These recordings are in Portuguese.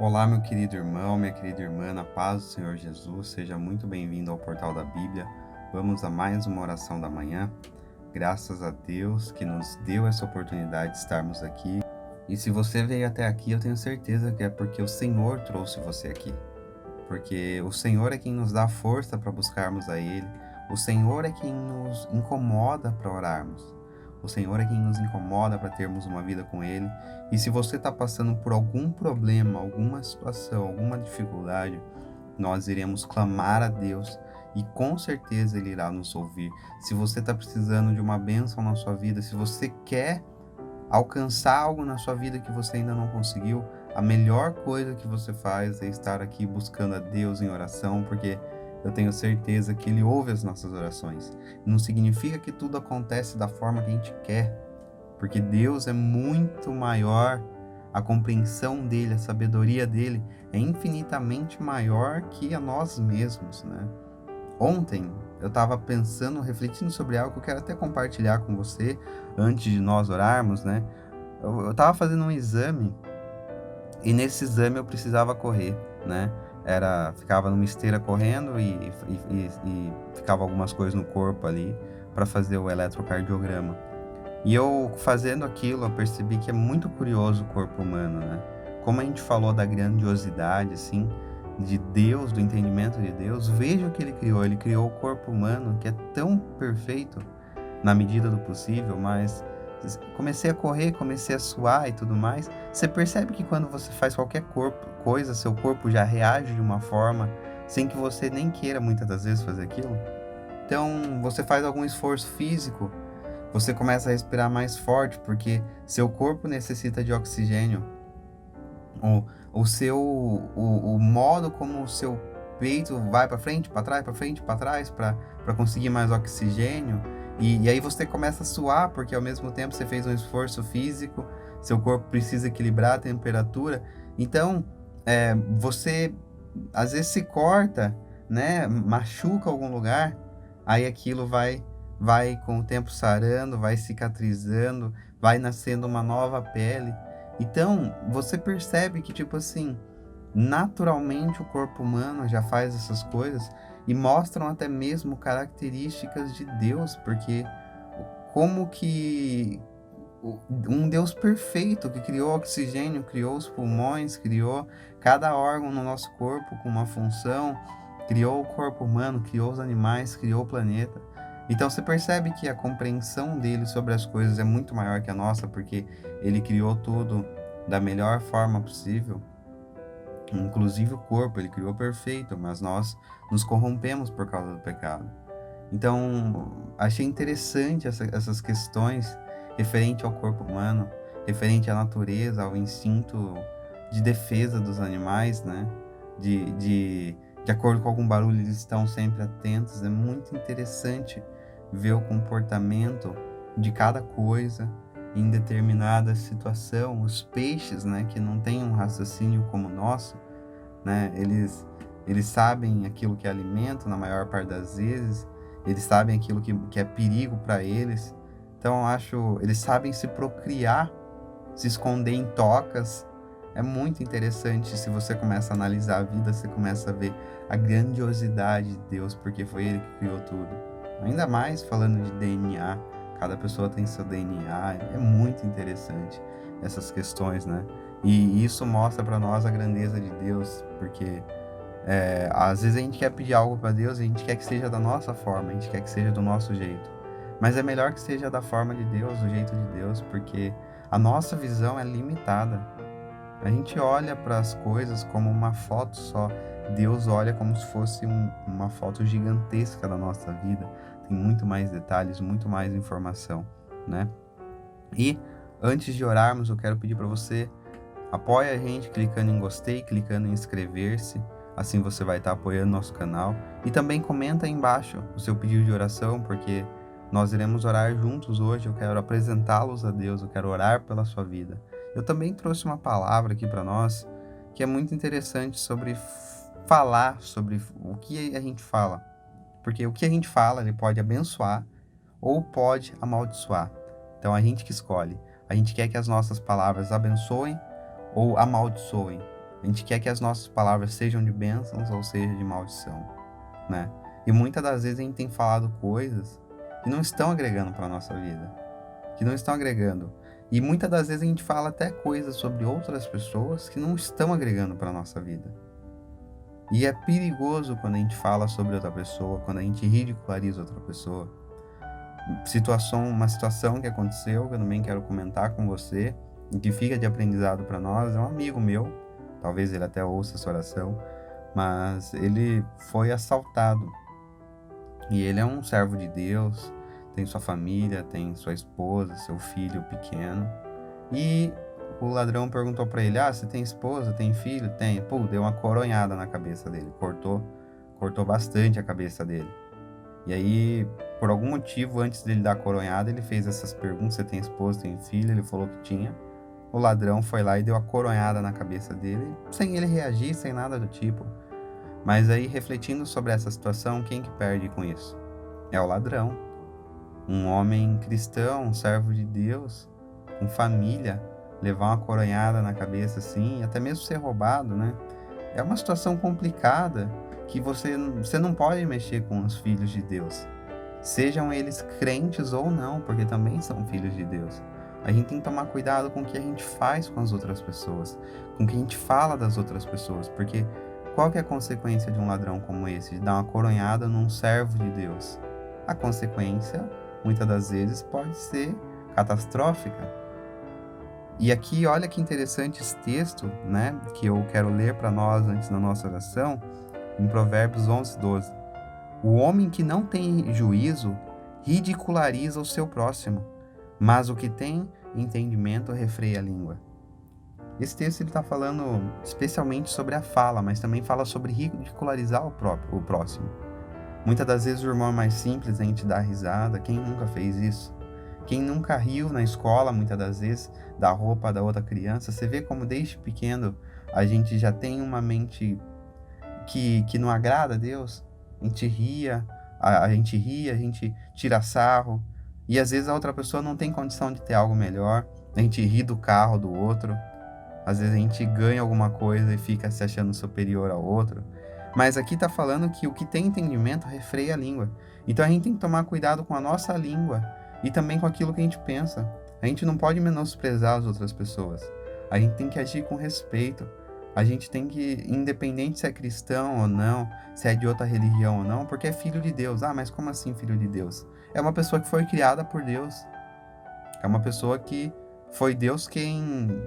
Olá, meu querido irmão, minha querida irmã, na paz do Senhor Jesus, seja muito bem-vindo ao Portal da Bíblia. Vamos a mais uma oração da manhã. Graças a Deus que nos deu essa oportunidade de estarmos aqui. E se você veio até aqui, eu tenho certeza que é porque o Senhor trouxe você aqui. Porque o Senhor é quem nos dá força para buscarmos a Ele. O Senhor é quem nos incomoda para orarmos. O Senhor é quem nos incomoda para termos uma vida com Ele. E se você está passando por algum problema, alguma situação, alguma dificuldade, nós iremos clamar a Deus e com certeza Ele irá nos ouvir. Se você está precisando de uma bênção na sua vida, se você quer alcançar algo na sua vida que você ainda não conseguiu, a melhor coisa que você faz é estar aqui buscando a Deus em oração, porque eu tenho certeza que Ele ouve as nossas orações. Não significa que tudo acontece da forma que a gente quer, porque Deus é muito maior, a compreensão dEle, a sabedoria dEle é infinitamente maior que a nós mesmos, né? Ontem eu estava pensando, refletindo sobre algo que eu quero até compartilhar com você, antes de nós orarmos, né? Eu estava fazendo um exame, e nesse exame eu precisava correr, né? Ficava numa esteira correndo e ficava algumas coisas no corpo ali para fazer o eletrocardiograma. E eu fazendo aquilo, eu percebi que é muito curioso o corpo humano, né? Como a gente falou da grandiosidade, assim, de Deus, do entendimento de Deus, veja o que Ele criou. Ele criou o corpo humano, que é tão perfeito na medida do possível, mas comecei a correr, comecei a suar e tudo mais. Você percebe que quando você faz qualquer coisa, seu corpo já reage de uma forma sem que você nem queira muitas das vezes fazer aquilo? Então, você faz algum esforço físico, você começa a respirar mais forte, porque seu corpo necessita de oxigênio. O modo como o seu peito vai para frente, para trás, para frente, para trás, para conseguir mais oxigênio. E aí você começa a suar, porque ao mesmo tempo você fez um esforço físico, seu corpo precisa equilibrar a temperatura. Então, você às vezes se corta, né? Machuca algum lugar, aí aquilo vai com o tempo sarando, vai cicatrizando, vai nascendo uma nova pele. Então, você percebe que, tipo assim, naturalmente o corpo humano já faz essas coisas e mostram até mesmo características de Deus, porque como que um Deus perfeito que criou oxigênio, criou os pulmões, criou cada órgão no nosso corpo com uma função, criou o corpo humano, criou os animais, criou o planeta. Então você percebe que a compreensão dele sobre as coisas é muito maior que a nossa, porque ele criou tudo da melhor forma possível, inclusive o corpo, ele criou perfeito, mas nós nos corrompemos por causa do pecado. Então, achei interessante essas questões referente ao corpo humano, referente à natureza, ao instinto de defesa dos animais, né? De acordo com algum barulho, eles estão sempre atentos. É muito interessante ver o comportamento de cada coisa em determinada situação. Os peixes, né, que não têm um raciocínio como o nosso, né? Eles sabem aquilo que é alimento na maior parte das vezes, eles sabem aquilo que é perigo para eles. Então, eles sabem se procriar, se esconder em tocas. É muito interessante. Se você começa a analisar a vida, você começa a ver a grandiosidade de Deus, porque foi Ele que criou tudo. Ainda mais falando de DNA, cada pessoa tem seu DNA, é muito interessante essas questões, né? E isso mostra para nós a grandeza de Deus, porque às vezes a gente quer pedir algo para Deus e a gente quer que seja da nossa forma, a gente quer que seja do nosso jeito. Mas é melhor que seja da forma de Deus, do jeito de Deus, porque a nossa visão é limitada. A gente olha para as coisas como uma foto só. Deus olha como se fosse uma foto gigantesca da nossa vida. Tem muito mais detalhes, muito mais informação, né? E antes de orarmos, eu quero pedir para você: apoie a gente clicando em gostei, clicando em inscrever-se. Assim você vai estar apoiando nosso canal. E também comenta aí embaixo o seu pedido de oração, porque nós iremos orar juntos hoje. Eu quero apresentá-los a Deus, eu quero orar pela sua vida. Eu também trouxe uma palavra aqui para nós que é muito interessante sobre falar sobre o que a gente fala. Porque o que a gente fala, ele pode abençoar ou pode amaldiçoar. Então a gente que escolhe. A gente quer que as nossas palavras abençoem ou amaldiçoem. A gente quer que as nossas palavras sejam de bênçãos ou seja de maldição, né? E muitas das vezes a gente tem falado coisas que não estão agregando para a nossa vida, que não estão agregando. E muitas das vezes a gente fala até coisas sobre outras pessoas que não estão agregando para a nossa vida. E é perigoso quando a gente fala sobre outra pessoa, quando a gente ridiculariza outra pessoa. Uma situação que aconteceu, que eu também quero comentar com você, e que fica de aprendizado para nós, é um amigo meu, talvez ele até ouça essa oração, mas ele foi assaltado. E ele é um servo de Deus, tem sua família, tem sua esposa, seu filho pequeno. E o ladrão perguntou para ele: você tem esposa, tem filho? Tem. Pô, deu uma coronhada na cabeça dele, cortou bastante a cabeça dele. E aí, por algum motivo, antes dele dar a coronhada, ele fez essas perguntas: você tem esposa, tem filho? Ele falou que tinha. O ladrão foi lá e deu a coronhada na cabeça dele, sem ele reagir, sem nada do tipo. Mas aí, refletindo sobre essa situação, quem que perde com isso? É o ladrão. Um homem cristão, um servo de Deus, com família, levar uma coronhada na cabeça assim, até mesmo ser roubado, né? É uma situação complicada que você não pode mexer com os filhos de Deus. Sejam eles crentes ou não, porque também são filhos de Deus. A gente tem que tomar cuidado com o que a gente faz com as outras pessoas, com o que a gente fala das outras pessoas, porque qual que é a consequência de um ladrão como esse, de dar uma coronhada num servo de Deus? A consequência, muitas das vezes, pode ser catastrófica. E aqui, olha que interessante esse texto, né, que eu quero ler para nós antes da nossa oração, em Provérbios 11:12. O homem que não tem juízo ridiculariza o seu próximo, mas o que tem entendimento refreia a língua. Esse texto está falando especialmente sobre a fala, mas também fala sobre ridicularizar o próximo. Muitas das vezes o irmão é mais simples, a gente dá risada. Quem nunca fez isso? Quem nunca riu na escola, muitas das vezes, da roupa da outra criança? Você vê como desde pequeno a gente já tem uma mente que não agrada a Deus? A gente ria, a gente tira sarro, e às vezes a outra pessoa não tem condição de ter algo melhor. A gente ri do carro do outro. Às vezes a gente ganha alguma coisa e fica se achando superior ao outro. Mas aqui está falando que o que tem entendimento refreia a língua. Então a gente tem que tomar cuidado com a nossa língua e também com aquilo que a gente pensa. A gente não pode menosprezar as outras pessoas. A gente tem que agir com respeito. A gente tem que, independente se é cristão ou não, se é de outra religião ou não, porque é filho de Deus. Mas como assim filho de Deus? É uma pessoa que foi criada por Deus. É uma pessoa que foi Deus quem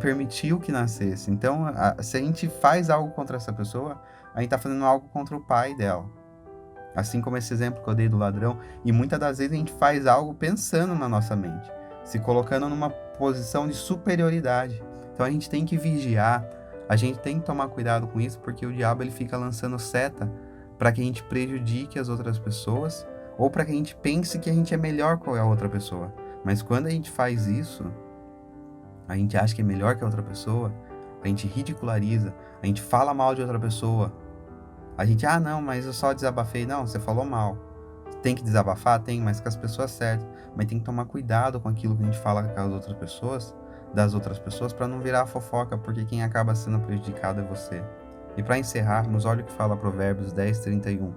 permitiu que nascesse. Então, se a gente faz algo contra essa pessoa, a gente está fazendo algo contra o pai dela. Assim como esse exemplo que eu dei do ladrão. E muitas das vezes a gente faz algo pensando na nossa mente, se colocando numa posição de superioridade. Então a gente tem que vigiar, a gente tem que tomar cuidado com isso, porque o diabo ele fica lançando seta para que a gente prejudique as outras pessoas, ou para que a gente pense que a gente é melhor que a outra pessoa. Mas quando a gente faz isso, a gente acha que é melhor que a outra pessoa, a gente ridiculariza, a gente fala mal de outra pessoa. A gente, não, mas eu só desabafei. Não, você falou mal. Tem que desabafar? Tem, mas com as pessoas certas. Mas tem que tomar cuidado com aquilo que a gente fala com as outras pessoas, das outras pessoas, para não virar fofoca, porque quem acaba sendo prejudicado é você. E para encerrarmos, olha o que fala Provérbios 10:31.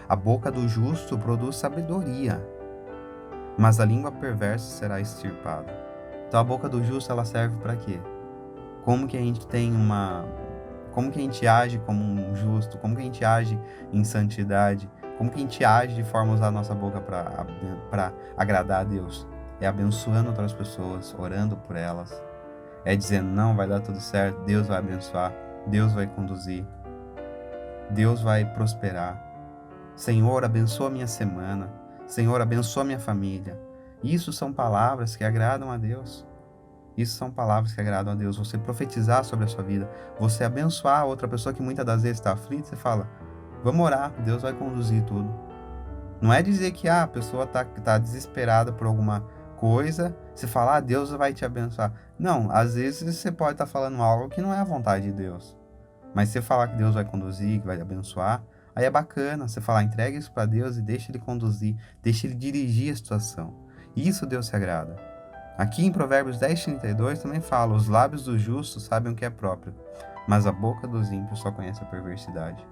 A boca do justo produz sabedoria, mas a língua perversa será extirpada. Então a boca do justo, ela serve para quê? Como que a gente como que a gente age como um justo? Como que a gente age em santidade? Como que a gente age de forma a usar a nossa boca para agradar a Deus? É abençoando outras pessoas, orando por elas. É dizendo, não, vai dar tudo certo, Deus vai abençoar, Deus vai conduzir, Deus vai prosperar. Senhor, abençoa a minha semana. Senhor, abençoa a minha família. Isso são palavras que agradam a Deus. Isso são palavras que agradam a Deus. Você profetizar sobre a sua vida, você abençoar a outra pessoa que muitas das vezes está aflita, você fala, vamos orar, Deus vai conduzir tudo. Não é dizer que a pessoa tá desesperada por alguma coisa, você fala, Deus vai te abençoar. Não, às vezes você pode estar falando algo que não é a vontade de Deus. Mas você falar que Deus vai conduzir, que vai abençoar, aí é bacana. Você falar, entrega isso para Deus e deixa Ele conduzir, deixa Ele dirigir a situação. Isso Deus se agrada. Aqui em Provérbios 10:32 também fala: os lábios do justo sabem o que é próprio, mas a boca dos ímpios só conhece a perversidade.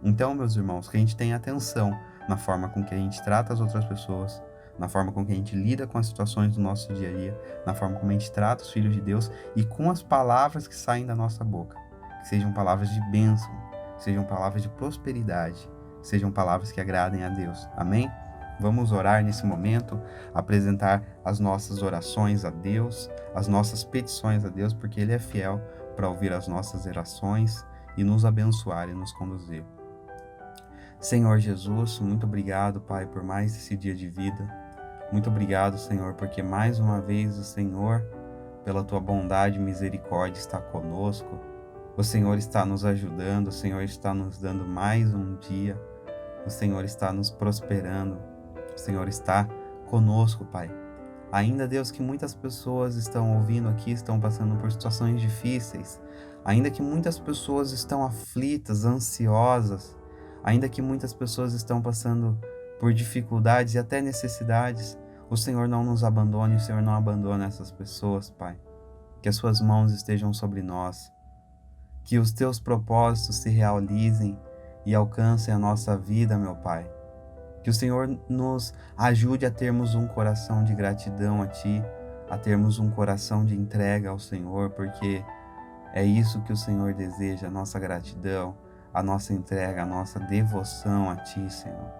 Então, meus irmãos, que a gente tenha atenção na forma com que a gente trata as outras pessoas, na forma com que a gente lida com as situações do nosso dia a dia, na forma como a gente trata os filhos de Deus e com as palavras que saem da nossa boca. Que sejam palavras de bênção, que sejam palavras de prosperidade, que sejam palavras que agradem a Deus. Amém? Vamos orar nesse momento, apresentar as nossas orações a Deus, as nossas petições a Deus, porque Ele é fiel para ouvir as nossas orações e nos abençoar e nos conduzir. Senhor Jesus, muito obrigado, Pai, por mais esse dia de vida. Muito obrigado, Senhor, porque mais uma vez o Senhor, pela Tua bondade e misericórdia, está conosco. O Senhor está nos ajudando, o Senhor está nos dando mais um dia. O Senhor está nos prosperando. O Senhor está conosco, Pai. Ainda, Deus, que muitas pessoas estão ouvindo aqui, estão passando por situações difíceis. Ainda que muitas pessoas estão aflitas, ansiosas. Ainda que muitas pessoas estão passando por dificuldades e até necessidades. O Senhor não nos abandone, o Senhor não abandona essas pessoas, Pai. Que as Suas mãos estejam sobre nós. Que os Teus propósitos se realizem e alcancem a nossa vida, meu Pai. Que o Senhor nos ajude a termos um coração de gratidão a Ti, a termos um coração de entrega ao Senhor, porque é isso que o Senhor deseja, a nossa gratidão, a nossa entrega, a nossa devoção a Ti, Senhor.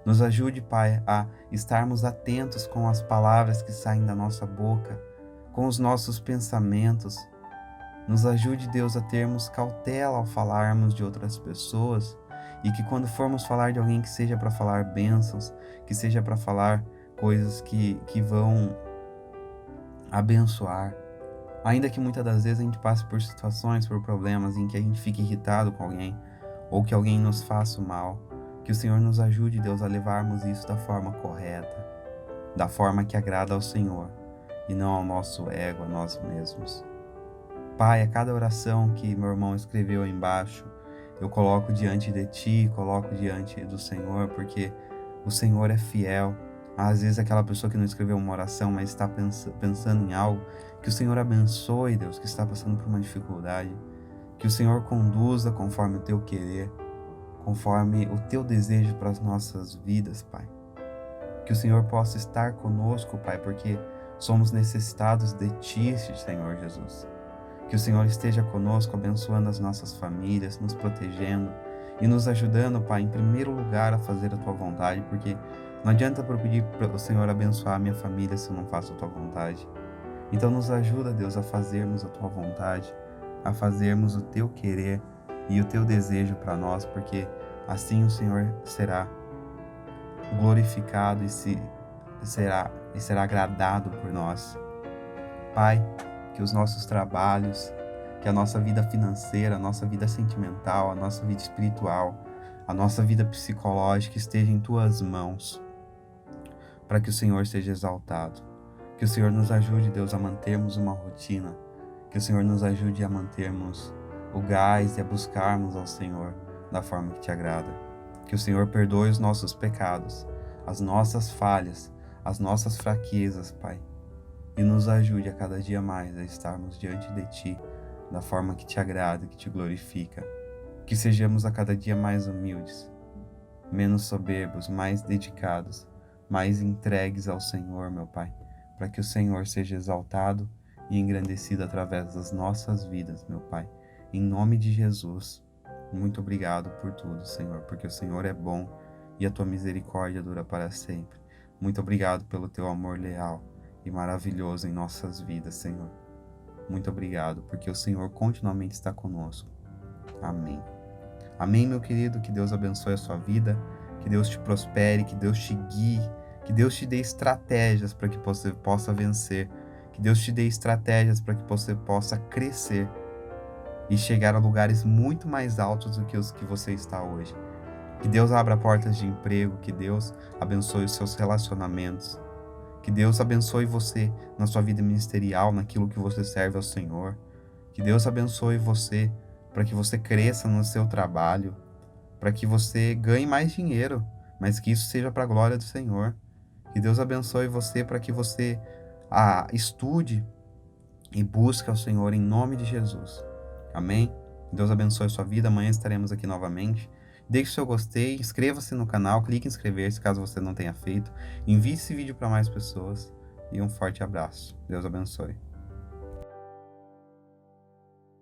Nos ajude, Pai, a estarmos atentos com as palavras que saem da nossa boca, com os nossos pensamentos. Nos ajude, Deus, a termos cautela ao falarmos de outras pessoas e que quando formos falar de alguém, que seja para falar bênçãos, que seja para falar coisas que vão abençoar. Ainda que muitas das vezes a gente passe por situações, por problemas em que a gente fique irritado com alguém ou que alguém nos faça o mal, que o Senhor nos ajude, Deus, a levarmos isso da forma correta, da forma que agrada ao Senhor e não ao nosso ego, a nós mesmos. Pai, a cada oração que meu irmão escreveu aí embaixo, eu coloco diante de Ti, coloco diante do Senhor, porque o Senhor é fiel. Às vezes aquela pessoa que não escreveu uma oração, mas está pensando em algo, que o Senhor abençoe, Deus, que está passando por uma dificuldade, que o Senhor conduza conforme o Teu querer, conforme o Teu desejo para as nossas vidas, Pai. Que o Senhor possa estar conosco, Pai, porque somos necessitados de Ti, Senhor Jesus. Que o Senhor esteja conosco, abençoando as nossas famílias, nos protegendo e nos ajudando, Pai, em primeiro lugar a fazer a Tua vontade, porque não adianta eu pedir para o Senhor abençoar a minha família se eu não faço a Tua vontade. Então nos ajuda, Deus, a fazermos a Tua vontade, a fazermos o Teu querer e o Teu desejo para nós, porque assim o Senhor será glorificado e será agradado por nós. Pai, que os nossos trabalhos, que a nossa vida financeira, a nossa vida sentimental, a nossa vida espiritual, a nossa vida psicológica esteja em Tuas mãos, para que o Senhor seja exaltado. Que o Senhor nos ajude, Deus, a mantermos uma rotina, que o Senhor nos ajude a mantermos o gás e a buscarmos ao Senhor da forma que Te agrada. Que o Senhor perdoe os nossos pecados, as nossas falhas, as nossas fraquezas, Pai, e nos ajude a cada dia mais a estarmos diante de Ti, da forma que Te agrada, que Te glorifica. Que sejamos a cada dia mais humildes, menos soberbos, mais dedicados, mais entregues ao Senhor, meu Pai, para que o Senhor seja exaltado e engrandecido através das nossas vidas, meu Pai. Em nome de Jesus, muito obrigado por tudo, Senhor, porque o Senhor é bom e a Tua misericórdia dura para sempre. Muito obrigado pelo Teu amor leal e maravilhoso em nossas vidas, Senhor. Muito obrigado, porque o Senhor continuamente está conosco. Amém. Amém, meu querido, que Deus abençoe a sua vida, que Deus te prospere, que Deus te guie, que Deus te dê estratégias para que você possa vencer, que Deus te dê estratégias para que você possa crescer e chegar a lugares muito mais altos do que os que você está hoje. Que Deus abra portas de emprego, que Deus abençoe os seus relacionamentos, que Deus abençoe você na sua vida ministerial, naquilo que você serve ao Senhor. Que Deus abençoe você para que você cresça no seu trabalho, para que você ganhe mais dinheiro, mas que isso seja para a glória do Senhor. Que Deus abençoe você para que você Estude e busque ao Senhor em nome de Jesus. Amém? Deus abençoe a sua vida. Amanhã estaremos aqui novamente. Deixe o seu gostei, inscreva-se no canal, clique em inscrever-se caso você não tenha feito. Envie esse vídeo para mais pessoas e um forte abraço. Deus abençoe.